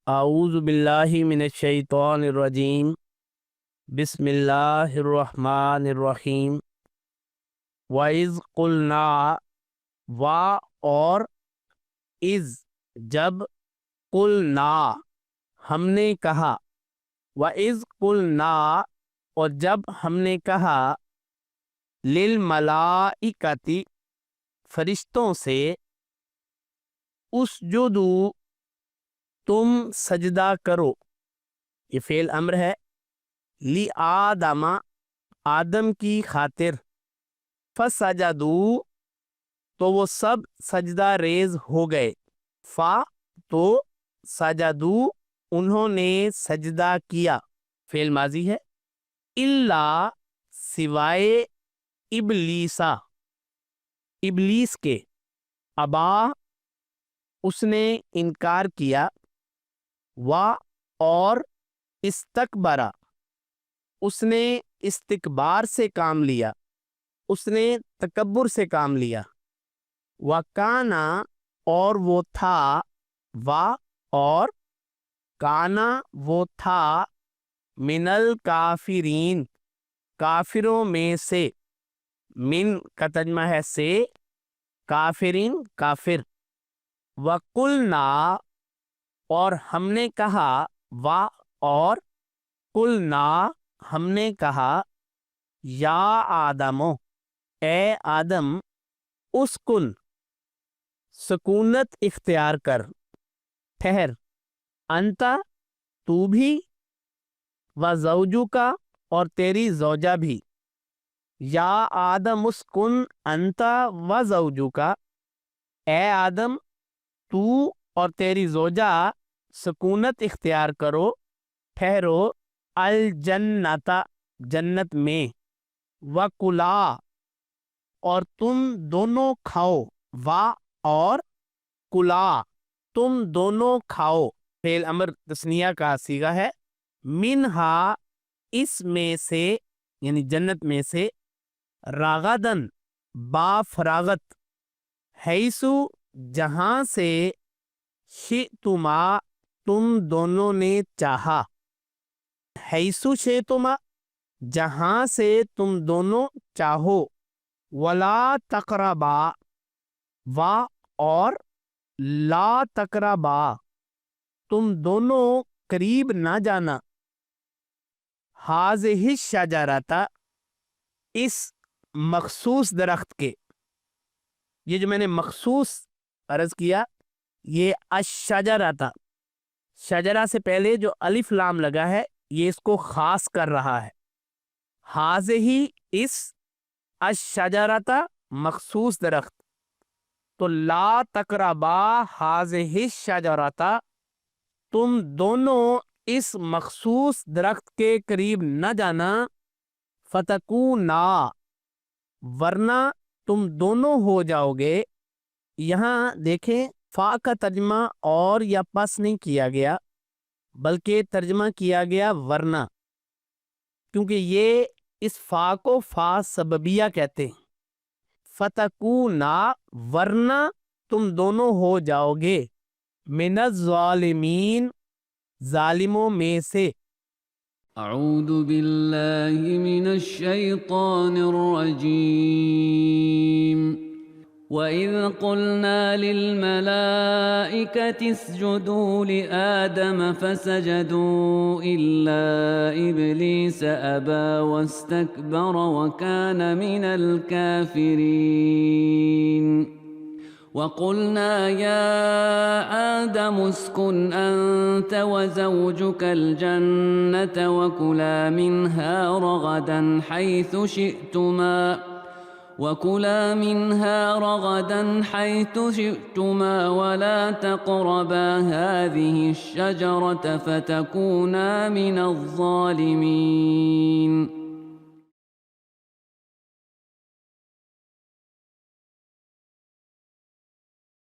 اعوذ باللہ من الشیطان الرجیم بسم اللہ الرحمن الرحیم وَإِذْ قُلْنَا اور اذ جب قلنا ہم نے کہا وَإِذْ قُلْنَا اور جب ہم نے کہا لِلْمَلَائِكَةِ فرشتوں سے اسجدوا تم سجدہ کرو، یہ فعل امر ہے، لِآدَمَ آدم کی خاطر، فسجدوا تو وہ سب سجدہ ریز ہو گئے، فا تو سجدوا انہوں نے سجدہ کیا، فعل ماضی ہے، الا سوائے ابلیسا ابلیس کے، ابا اس نے انکار کیا، اور استکبرا اس نے استکبار سے کام لیا، اس نے تکبر سے کام لیا، وکانا اور وہ تھا، اور کانا وہ تھا، من الکافرین کافروں میں سے، من کا ترجمہ ہے سے، کافرین کافر، وقلنا اور ہم نے کہا، اور قلنا ہم نے کہا، یا آدمو اے آدم، اسکن سکونت اختیار کر، ٹھہر، انتا تو بھی، و زوجو کا اور تیری زوجہ بھی، یا آدم اسکن انتا و زوجو کا، اے آدم تو اور تیری زوجہ سکونت اختیار کرو، ٹھہرو، الجنت جنت میں، وکلا اور تم دونوں کھاؤ، اور کلا تم دونوں کھاؤ، فعل امر تثنیہ کا صیغہ ہے، منہا اس میں سے یعنی جنت میں سے، راغدن با فراغت، حیثو جہاں سے، شئتما تم دونوں نے چاہا، حیثو شئتما جہاں سے تم دونوں چاہو، ولا تقربا اور لا تقربا تم دونوں قریب نہ جانا، ہذہ الشجرۃ اس مخصوص درخت کے، یہ جو میں نے مخصوص عرض کیا یہ الشجرہ تھا، شجرہ سے پہلے جو الف لام لگا ہے یہ اس کو خاص کر رہا ہے، ہذہ اس، الشجرۃ مخصوص درخت، تو لا تقربا ہذہ الشجرۃ تم دونوں اس مخصوص درخت کے قریب نہ جانا، فتکونا ورنہ تم دونوں ہو جاؤ گے، یہاں دیکھیں فا کا ترجمہ اور یا پس نہیں کیا گیا بلکہ ترجمہ کیا گیا ورنہ، کیونکہ یہ اس فا کو فا سببیہ کہتے ہیں، فتکونا ورنہ تم دونوں ہو جاؤ گے، من الظالمین ظالموں میں سے، اعوذ باللہ من الشیطان الرجیم وَإِذْ قُلْنَا لِلْمَلَائِكَةِ اسْجُدُوا لِآدَمَ فَسَجَدُوا إِلَّا إِبْلِيسَ أَبَى وَاسْتَكْبَرَ وَكَانَ مِنَ الْكَافِرِينَ وَقُلْنَا يَا آدَمُ اسْكُنْ أَنْتَ وَزَوْجُكَ الْجَنَّةَ وَكُلَا مِنْهَا رَغَدًا حَيْثُ شِئْتُمَا وَلَا تَقْرَبَا هَذِهِ الشَّجَرَةَ فَتَكُونَا مِنَ الظَّالِمِينَ